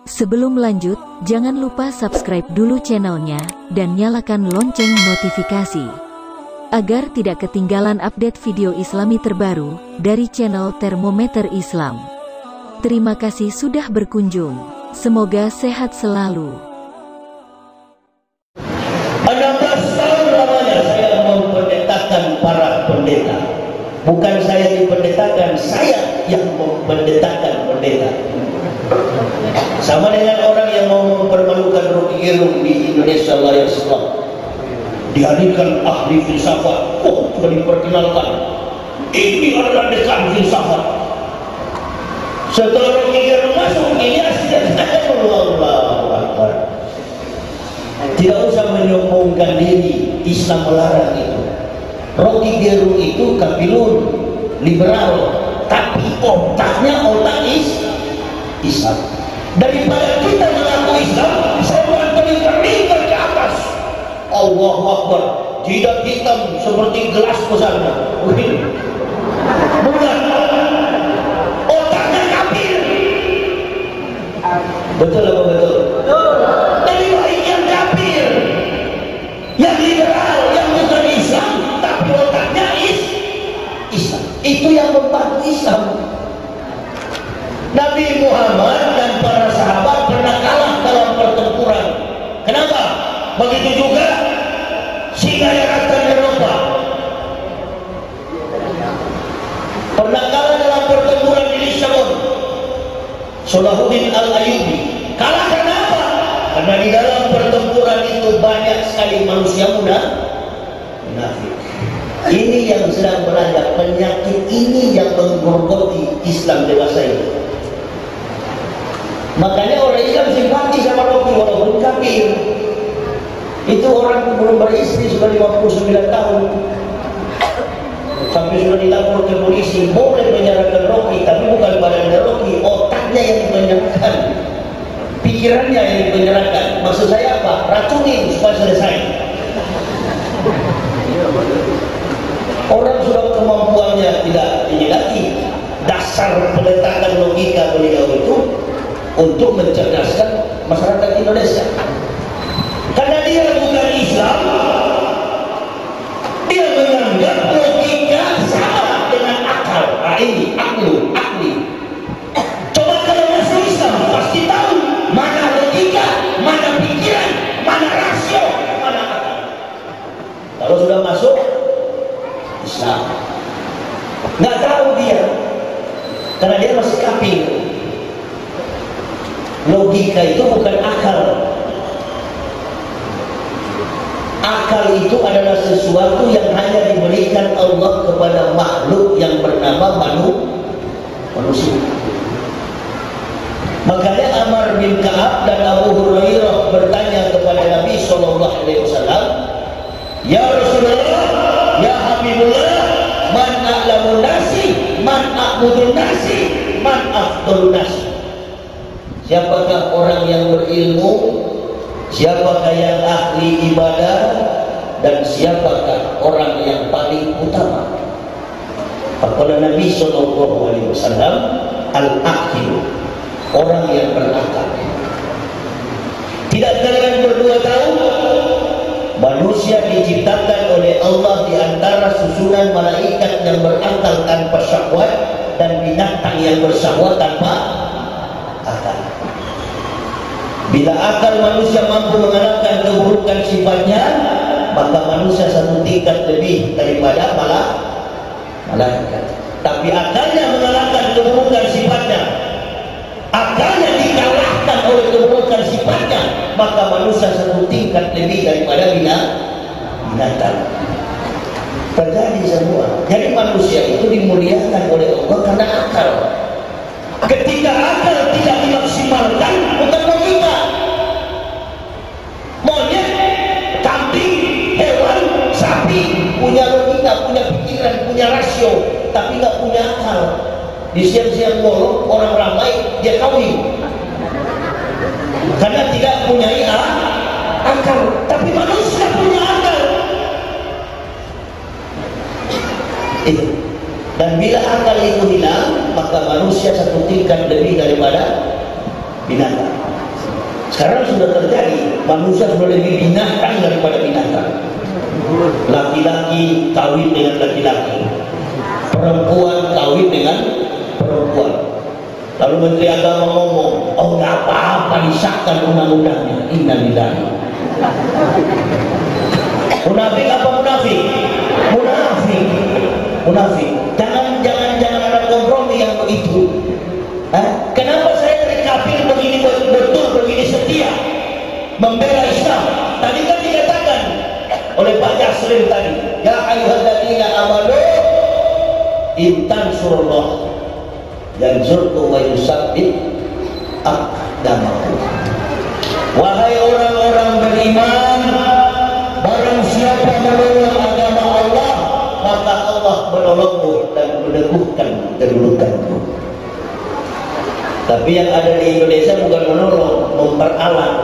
Sebelum lanjut, jangan lupa subscribe dulu channelnya, dan nyalakan lonceng notifikasi, agar tidak ketinggalan update video islami terbaru, dari channel Termometer Islam. Terima kasih sudah berkunjung, semoga sehat selalu. 16 tahun lamanya saya mempendetakan para pendeta. Bukan saya dipendetakan, saya yang mempendetakan pendeta. Sama dengan orang yang mau mempermalukan Rocky Gerung di Indonesia Layak Islam. Dihadirkan ahli filsafat, sudah diperkenalkan. Ini adalah dekan filsafat. Setelah Rocky Gerung masuk, ini aslinya Allahu Akbar. Tidak usah menyombongkan diri, Islam melarang itu. Rocky Gerung itu kapilun, liberal, tapi otaknya otak Islam. Daripada kita mengaku Islam, saya terlingkar ke atas. Allahu Akbar, jidat hitam seperti gelas besarnya. Bukan, otaknya kafir. Betul apa betul? Lebih baik yang kafir, yang liberal, yang bukan Islam, tapi otaknya Islam. Itu yang membantu Islam. Nabi Muhammad dan para sahabat pernah kalah dalam pertempuran. Kenapa? Begitu juga singa yang akan Eropa pernah kalah dalam pertempuran di Lisabon. Salahuddin Al-Ayyubi kalah kenapa? Karena di dalam pertempuran itu banyak sekali manusia munafik. Ini yang sedang melanda, penyakit ini yang menggerogoti Islam dewasa ini. Makanya orang Islam simpati sama Rocky walaupun kafir. Itu orang belum beristri sudah 59 tahun. Sampai sudah dilapor ke polisi, boleh menyerahkan Rocky, tapi bukan badannya Rocky, otaknya yang menyerahkan, pikirannya yang menyerahkan. Maksud saya apa? Racunin supaya selesai. Orang sudah kemampuannya tidak tinggi lagi. Dasar peletakan logika beliau itu untuk mencerdaskan masyarakat Indonesia. Karena dia bukan Islam, dia menganggap logika sama dengan akal. Ini akli. Coba kalau masuk Islam pasti tahu mana logika, mana pikiran, mana rasio, mana akal. Kalau sudah masuk Islam, nggak tahu dia, karena dia masih kafir. Logika itu bukan akal. Akal itu adalah sesuatu yang hanya diberikan Allah kepada makhluk yang bernama manusia. Makanya Amr bin Ka'ab dan Abu Hurairah bertanya kepada Nabi SAW, "Ya Rasulullah, ya Habibullah, man a'lamun nasi, man a'budun nasi, man afdalun nasi." Siapakah orang yang berilmu, siapakah yang ahli ibadah, dan siapakah orang yang paling utama? Kata Nabi SAW, al-aqil, orang yang berakal. Tidak kalian berdua tahu, manusia diciptakan oleh Allah di antara susunan malaikat yang berakal tanpa syahwat dan binatang yang bersyahwat tanpa akal. Bila akal manusia mampu mengalahkan keburukan sifatnya, maka manusia satu tingkat lebih daripada malaikat. Tapi akalnya mengalahkan keburukan sifatnya, akalnya dikalahkan oleh keburukan sifatnya, maka manusia satu tingkat lebih daripada binatang. Terjadi semua. Jadi manusia itu dimuliakan oleh Allah karena akal. Ketika akal tidak dimaksimalkan, bukan logika. Monyet, kambing, hewan, sapi punya logika, punya pikiran, punya rasio, tapi nggak punya akal. Di siang-siang bolong orang ramai dia kawin karena tidak punya akal. Tapi manusia punya akal. Itu. Dan bila akal itu hilang, maka manusia satu tingkat lebih daripada binatang. Sekarang sudah terjadi, manusia sudah lebih binatang daripada binatang. Laki-laki kawin dengan laki-laki, perempuan kawin dengan perempuan. Lalu Menteri Agama ngomong, oh nggak apa-apa disahkan undang-undangnya. Innalillahi. Munafik apa munafik? Munafik. Munafik. Jangan ada kompromi yang begitu. Kenapa saya dari kafir begini betul, begini setia membela Islam? Tadi kan dikatakan oleh Pak Jasrin tadi, ya ayyuhalladzina amanu in tansurullah yansurkum wa yusabbit aqdamakum. Wahai orang-orang beriman, barang siapa menolong agama Allah, maka Allah menolongmu dan meneguhkan kedudukanmu. Tapi yang ada di Indonesia bukan menolong, memperalat.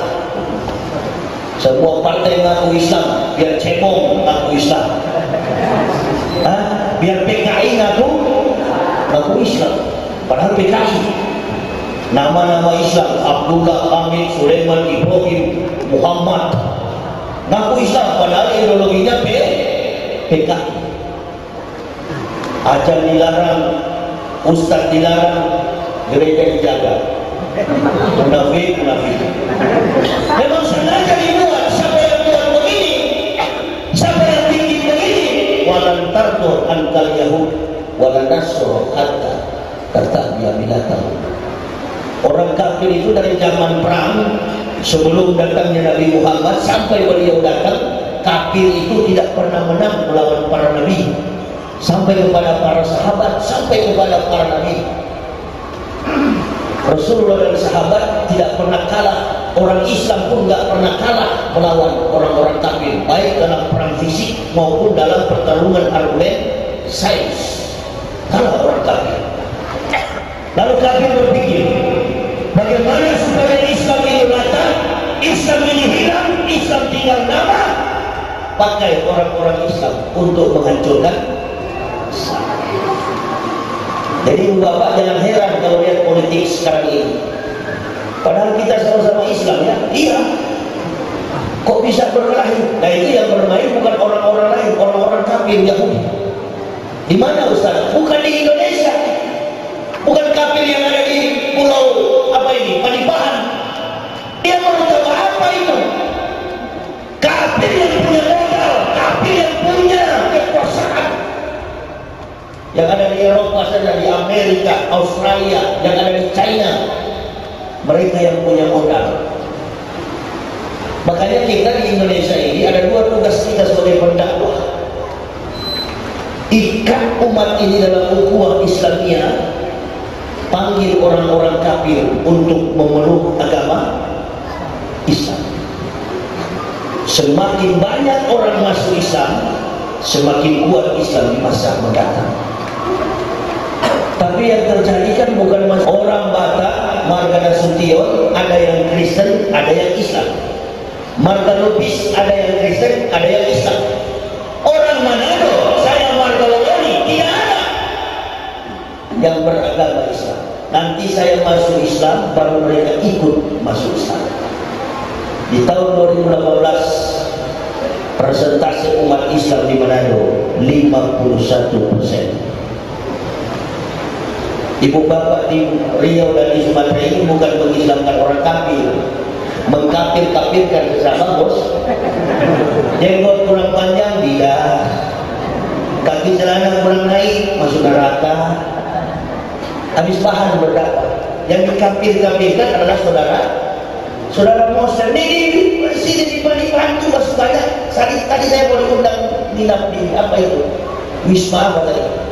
Semua partai ngaku Islam, biar cebong ngaku Islam, biar PKI ngaku Islam. Padahal PKI nama-nama Islam, Abdullah, Hamid, Sulaiman, Ibrahim, Muhammad, ngaku Islam, padahal ideologinya PKI. Ajar dilarang, ustaz dilarang, gereja dijaga. Munafik. Memang sengaja dibuat. Siapa yang buat begini? Siapa yang bikin begini? Walan tardur ankal Yahud walan nasro hatta tertabiya binatang. Orang kafir itu dari zaman perang, sebelum datangnya Nabi Muhammad sampai beliau datang, kafir itu tidak pernah menang melawan para nabi, sampai kepada para sahabat, sampai kepada para nabi. Rasulullah dan sahabat tidak pernah kalah. Orang Islam pun tidak pernah kalah melawan orang-orang kafir, baik dalam perang fisik maupun dalam pertarungan argumen sains. Kalah orang kafir. Lalu kafir berpikir, bagaimana supaya Islam ini rata, Islam ini hilang, Islam tinggal nama. Pakai orang-orang Islam untuk menghancurkan Islam. Jadi Bapak jangan heran kalau lihat politik sekarang ini. Padahal kita sama-sama Islam ya. Iya. Kok bisa berkelahi? Nah itu yang bermain bukan orang-orang lain, orang-orang kafir Yahudi. Di mana Ustaz? Bukan di Indonesia. Bukan kafir yang ada di pulau apa ini? Panipahan. Dia mau tahu apa itu? Kafir yang punya modal, kafir yang punya kekuasaan. Yang ada di Eropa saja, di Amerika, Australia, yang ada di China, mereka yang punya modal. Makanya kita di Indonesia ini ada dua tugas kita sebagai pendakwah: ikat umat ini dalam ukhuwah Islamiyah, panggil orang-orang kafir untuk memeluk agama Islam. Semakin banyak orang masuk Islam, semakin kuat Islam di masa mendatang. Tapi yang terjadi kan bukan orang Batak, Marga Nasution, ada yang Kristen, ada yang Islam. Marga Lubis, ada yang Kristen, ada yang Islam. Orang Manado, saya Marga Lowoni, tidak ada yang beragama Islam. Nanti saya masuk Islam, baru mereka ikut masuk Islam. Di tahun 2018, persentase umat Islam di Manado 51%. Ibu bapak di Riau dan di Sumatera ini bukan mengislamkan orang kafir, mengkafir-kafirkan sesama bos. Jenggot kurang panjang tidak, kaki celana kurang naik masuk neraka. Habis bahan berdakwah. Yang dikafir-kafirkan adalah saudara Muslim. Di sini di Panipahan juga banyak. Tadi saya boleh undang nginap di apa itu? Wisma apa tadi?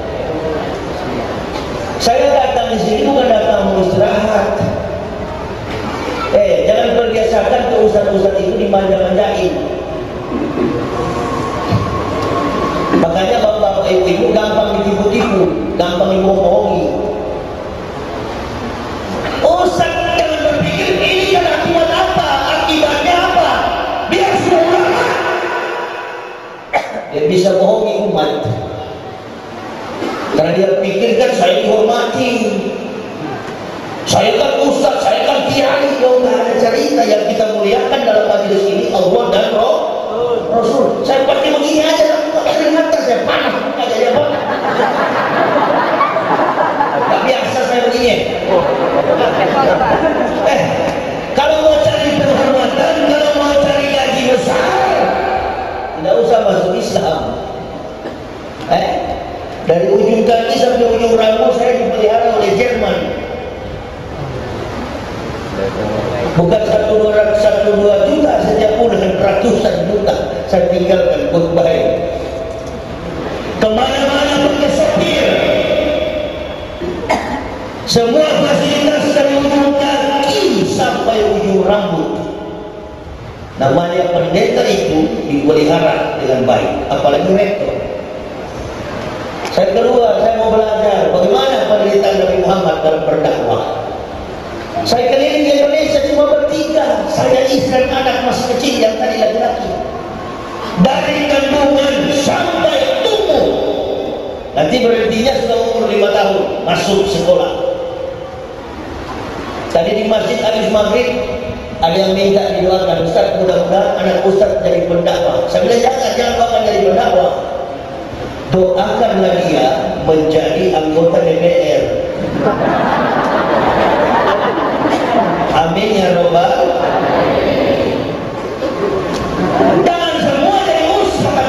Saya datang di sini bukan datang mau istirahat. Jangan perbiasakan ke ustaz-ustaz itu dimanja-manjain. Makanya bapak-bapak ibu-ibu gampang ditipu-tipu, gampang dibohongi. Ustaz jangan berpikir ini kan akibat apa, akibatnya apa? Biar semua ulama. Dia bisa bohongi umat. Karena dia pikirkan saya dihormati, saya kan ustaz, saya kan kiai. Kalau nggak ada cerita yang kita Bukan satu dua juta saja, puluhan ratusan juta saya tinggalkan khutbah ini. Kemana-mana pakai sopir, semua fasilitas dari ujung kaki sampai ujung rambut. Namanya pendeta itu dipelihara dengan baik, apalagi rektor. Saya keluar, saya mau belajar bagaimana penderitaan Nabi Muhammad dalam berdakwah. Saya keliling di Indonesia cuma bertiga, saya istri dan anak masih kecil yang tadi laki-laki. Dari kandungan sampai tumbuh, nanti berhentinya sudah umur 5 tahun, masuk sekolah. Tadi di masjid habis maghrib, ada yang minta didoakan, Ustaz, mudah-mudahan anak Ustaz jadi pendakwah. Saya bilang jangan doakan jadi pendakwah, doakanlah dia menjadi anggota DPR. Amin ya robbal. Jangan semua jadi ustaz.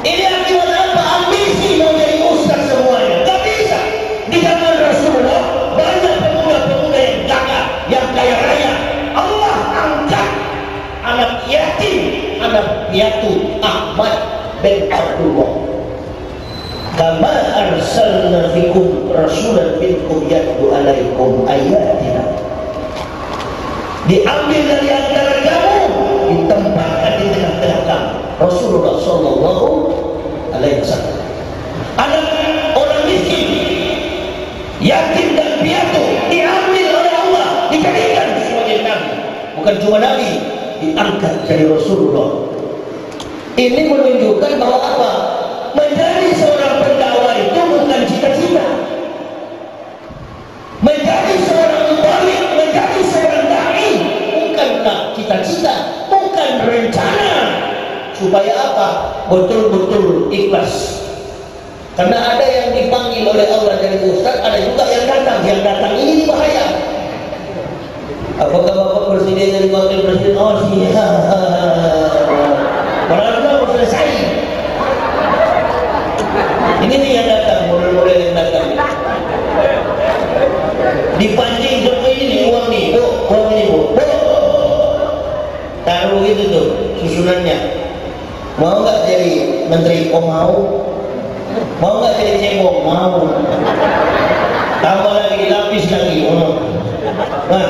Ini akibat apa? Ambisi mau jadi ustaz semuanya. Gak bisa. Di zaman Rasulullah banyak pemuda-pemuda yang gagah, yang kaya raya. Allah angkat anak yatim, anak piatu Ahmad bin Abdullah. Kama arsalna fikum rasulan minkum yatlu alaikum ayatina. Diambil dari antara kamu, ditempatkan di tengah-tengah kamu Rasulullah sallallahu alaihi wasallam. Anak orang miskin, yatim dan piatu diambil oleh Allah, dijadikan sebagai nabi. Bukan cuma nabi, diangkat jadi Rasulullah. Ini menunjukkan bahwa apa? Menjadi seorang pendakwah itu bukan cita-cita. Menjadi seorang mubalik, menjadi seorang dai bukanlah cita-cita, bukan rencana. Supaya apa? Betul-betul ikhlas. Karena ada yang dipanggil oleh Allah jadi ustaz, ada juga yang datang. Yang datang ini bahaya. Apakah Bapak Presiden dari Wakil Presiden? Oh iya. Padahal sudah selesai. Ini nih yang datang, model-model yang datang. Dipancing semua ini, uang nih, uang ini, taruh gitu tuh, susunannya. Mau nggak jadi menteri? Oh mau. Mau nggak jadi cebong? Mau. Tambah lagi, dilapis lagi. Oh. Nah,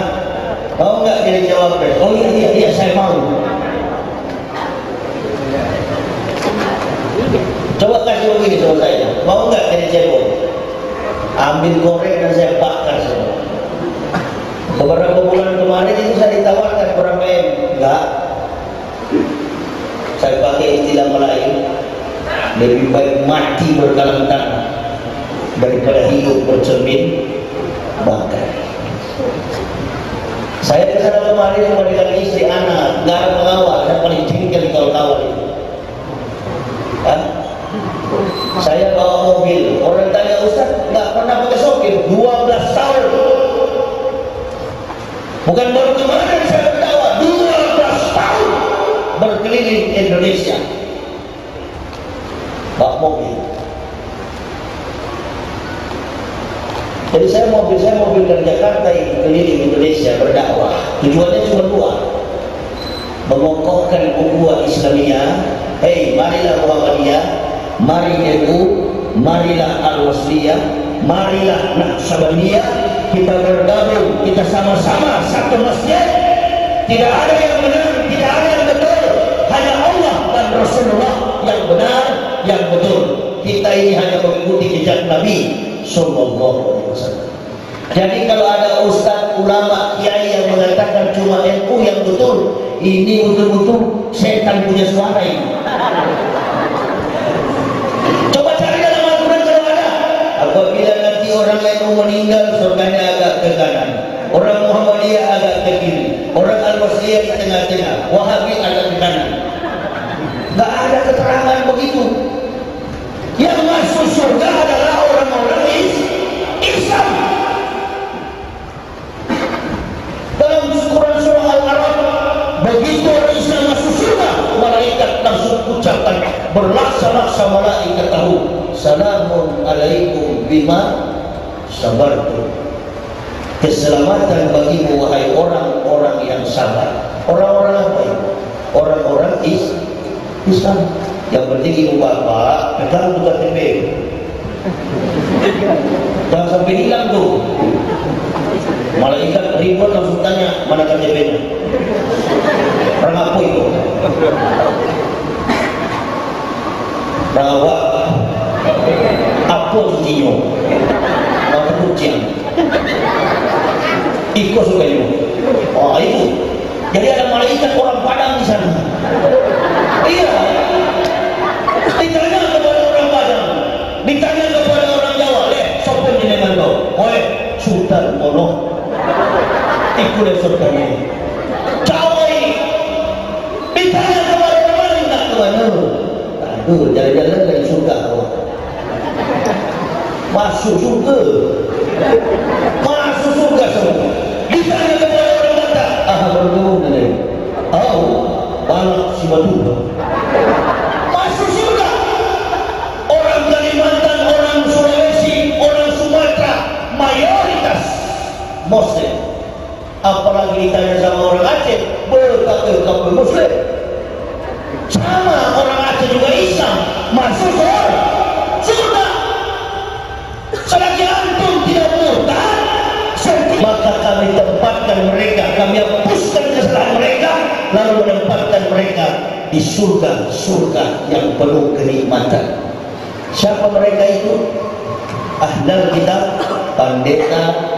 mau nggak jadi cawapres? Oh iya, saya mau. Coba kasih begini sama saya, mau nggak jadi cebong? Ambil goreng dan saya bakar semua. Beberapa bulan kemarin itu saya ditawarkan berapa M? Enggak. Saya pakai istilah Melayu, lebih baik mati berkalang tanah daripada hidup bercermin bakar. Saya kesana kemarin cuma dengan istri, anak, nggak ada pengawal. Saya paling jengkel kalau kawal itu. Saya bawa mobil, orang tanya Ustaz nggak pernah pakai sopir, 12 tahun. Bukan baru kemarin saya berdakwah, 12 tahun berkeliling Indonesia bawa mobil. Jadi saya mobil dari Jakarta ini keliling Indonesia berdakwah. Tujuannya cuma dua, mengokohkan ukhuwah Islamiyah. Hei, marilah Muhammadiyah, mari NU, marilah Al-Wasliyah, marilah Naqsabandiyah, kita bergabung, kita sama-sama satu masjid. Tidak ada yang benar, tidak ada yang betul, hanya Allah dan Rasulullah yang benar, yang betul. Kita ini hanya mengikuti jejak Nabi sallallahu alaihi wasallam. Jadi kalau ada ustaz, ulama, kiai yang mengatakan cuma NU yang betul, ini betul-betul setan punya suara ini. Coba cari dalam Al-Quran kalau ada. Apabila nanti orang NU meninggal, surganya agak ke kanan, orang Muhammadiyah agak ke kiri, orang Al-Wasliyah di tengah-tengah, Wahabi agak ke kanan. Gak ada keterangan begitu. Yang masuk surga adalah orang-orang Islam. Dalam Quran surah Al-Araf, begitu orang Islam masuk surga, malaikat langsung ucapkan berlaksa-laksa malaikat tahu, salamun alaikum bima sabartum. keselamatan bagimu wahai orang-orang yang sabar. Orang-orang apa itu? Orang-orang Islam. Yang penting ibu bapak pegang tuh KTP. Jangan sampai hilang tuh. Malaikat ribut langsung tanya mana KTP-nya. Orang apa itu? Orang apa? Apa sucinya? Apa kucing? Ikut suka itu. Oh itu. Jadi ada malaikat orang Padang di sana. Iya. Ditanya kepada orang Padang, ditanya kepada orang Jawa, sopo jenengan kau? Oi, Sultan Ono. Ikut Sultan ini. Jawa ini. Ditanya kepada orang mana enggak kemana? Aduh, jalan-jalan dari surga kau. Masuk surga. Masuk surga semua. Ditanya kepada orang Batak, bergabung dengan balak si Madura. Masuk surga. Orang Kalimantan, orang Sulawesi, orang Sumatera, mayoritas Muslim. Apalagi ditanya sama orang Aceh, berkata Muslim. Sama orang Aceh juga Islam, masuk surga. Selagi antum tidak murtad, maka kami tempatkan mereka, kami hapuskan kesalahan mereka, lalu menempatkan mereka di surga yang penuh kenikmatan. Siapa mereka itu? Ahlul kitab,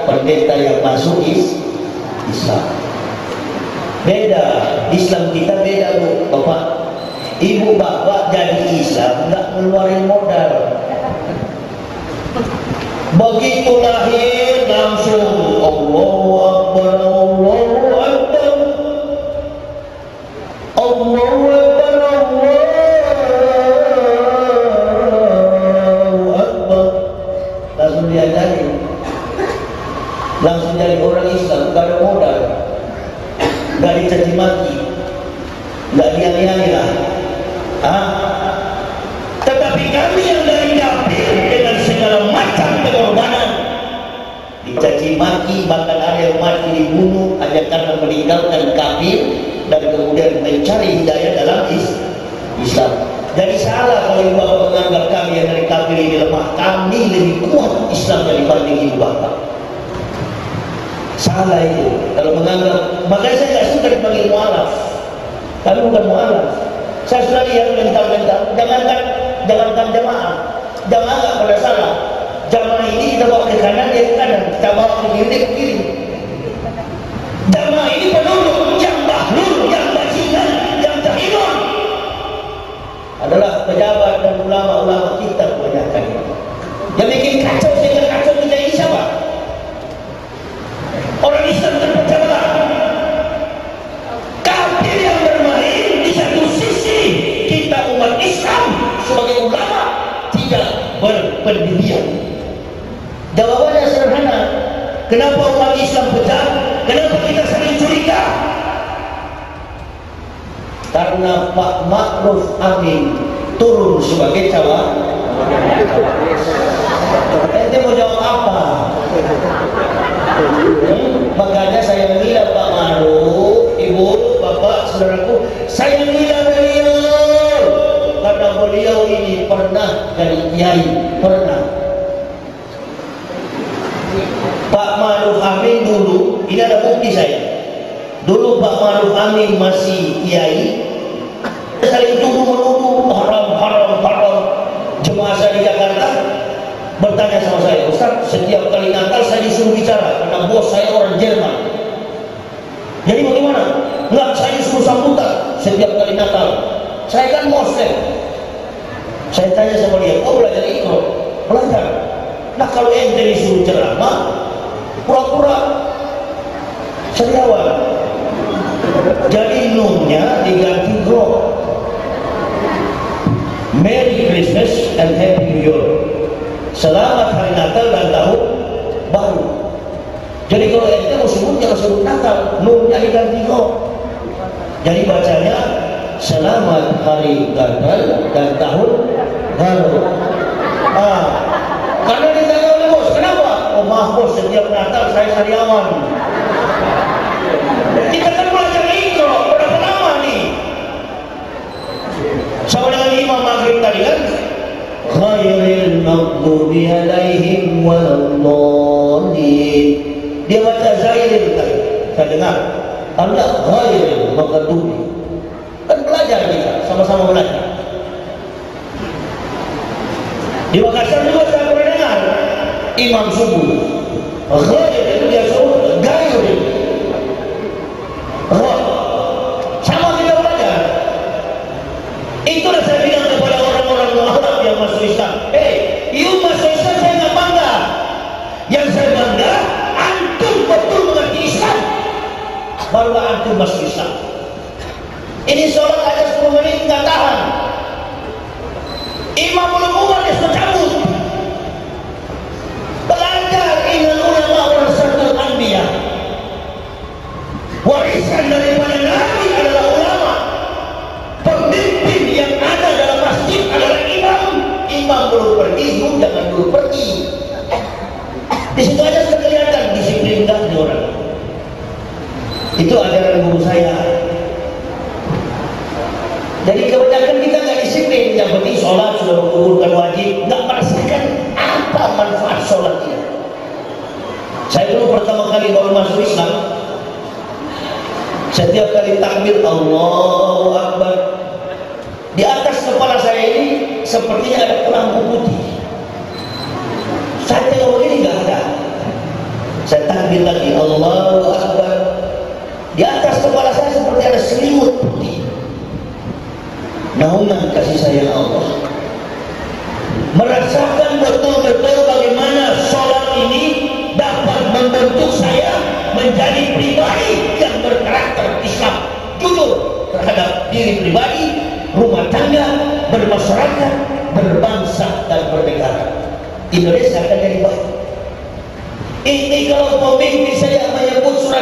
pendeta yang masuk Islam. Beda, Islam kita beda bu, bapak. Ibu bapak jadi Islam nggak ngeluarin modal. Begitu lahir langsung Allahu Akbar, Allahu Akbar, Allahu Akbar, Allahu Akbar. Langsung diajarin, langsung jadi orang Islam, gak ada modal, gak dicaci maki, gak dianiaya lah. Tetapi kami yang dari dapur dengan segala macam pengorbanan, dicaci maki, bahkan ada yang mati dibunuh hanya karena meninggalkan kafir dan kemudian mencari hidayah dalam Islam. Jadi salah kalau ibu bapak menganggap kami yang dari kafir ini lemah. Kami lebih kuat Islam dibanding ibu bapak. Salah itu kalau menganggap. Makanya saya tidak suka dipanggil mualaf. Kami bukan mualaf. Saya sudah lihat mental-mental. Jangankan jamaah. Jamaah nggak boleh salah. Jamaah ini kita bawa ke kanan, dia ke kanan. Kita bawa ke kiri, dia ke kiri. Jamaah ini penduduk yang bahlul, yang bajingan, yang jahilun adalah pejabat dan ulama-ulama kita kebanyakan. Yang bikin kacau sehingga kacau kita ini siapa? Orang Islam terpecah belah. Kafir yang bermain di satu sisi, kita umat Islam sebagai ulama tidak berpendirian. Jawabannya sederhana. Kenapa umat Islam pecah? Kenapa kita saling curiga? Karena Pak Ma'ruf Amin turun sebagai cawapres. Ente mau jawab apa? Makanya saya bilang Pak Ma'ruf, ibu, bapak, saudaraku, saya bilang beliau karena beliau ini pernah jadi kiai, pernah. Pak Ma'ruf Amin dulu, ini ada bukti saya. Dulu Pak Ma'ruf Amin masih kiai, saling tuduh-menuduh, haram. Jemaah saya di Jakarta bertanya sama saya, Ustaz, setiap kali Natal saya disuruh bicara karena bos saya orang Jerman. Jadi bagaimana? Enggak, saya disuruh sambutan setiap kali Natal. Saya kan Muslim. Saya tanya sama dia, kau belajar Iqra? Belajar. Nah kalau ente disuruh ceramah, pura-pura seriawan. Jadi nunnya diganti gro. Merry Christmas and Happy New Year. Selamat Hari Natal dan Tahun Baru. Jadi kalau ente mau sebut jangan sebut Natal, nunnya diganti gro. Jadi bacanya Selamat Hari Natal dan Tahun Baru. Karena ditanya oleh bos, kenapa? Oh maaf bos, setiap Natal saya sariawan. Kita kan belajar Iqra berapa lama nih? Sama dengan Imam Maghrib tadi kan, ghairil maghdubi alaihim waladdallin. Dia baca Zairil tadi, saya dengar. Anda ghairil maghdubi. Kan belajar kita, sama-sama belajar. Di Makassar juga saya pernah dengar imam subuh. Ghair itu dia suruh gairil. Sama kita belajar. Itulah saya bilang kepada orang-orang mualaf yang masuk Islam. You masuk Islam saya nggak bangga. Yang saya bangga, antum betul mengerti Islam. Barulah antum masuk Islam. Ini sholat aja 10 menit nggak tahan. Imam belum Umar dia sudah cabut. Belajar dengan ulama warasatul anbiya. Warisan daripada Nabi adalah ulama. Pemimpin yang ada dalam masjid adalah imam. Imam belum pergi, jangan dulu pergi. Di situ aja sudah kelihatan disiplin enggak di orang. Itu ajaran guru saya. Jadi kebanyakan kita nggak disiplin, yang penting sholat sudah mengumpulkan wajib, nggak merasakan apa manfaat sholat itu. Saya dulu pertama kali baru masuk Islam, setiap kali takbir Allahu Akbar, di atas kepala saya ini sepertinya ada lampu putih. Saya tengok begini nggak ada. Saya takbir lagi Allahu Akbar, di atas kepala saya seperti ada selimut putih. Naungan kasih sayang Allah, merasakan betul-betul bagaimana sholat ini dapat membentuk saya menjadi pribadi yang berkarakter Islam, jujur terhadap diri pribadi, rumah tangga, bermasyarakat, berbangsa dan bernegara. Indonesia akan jadi baik. Ini kalau pemimpin saya menyebut surah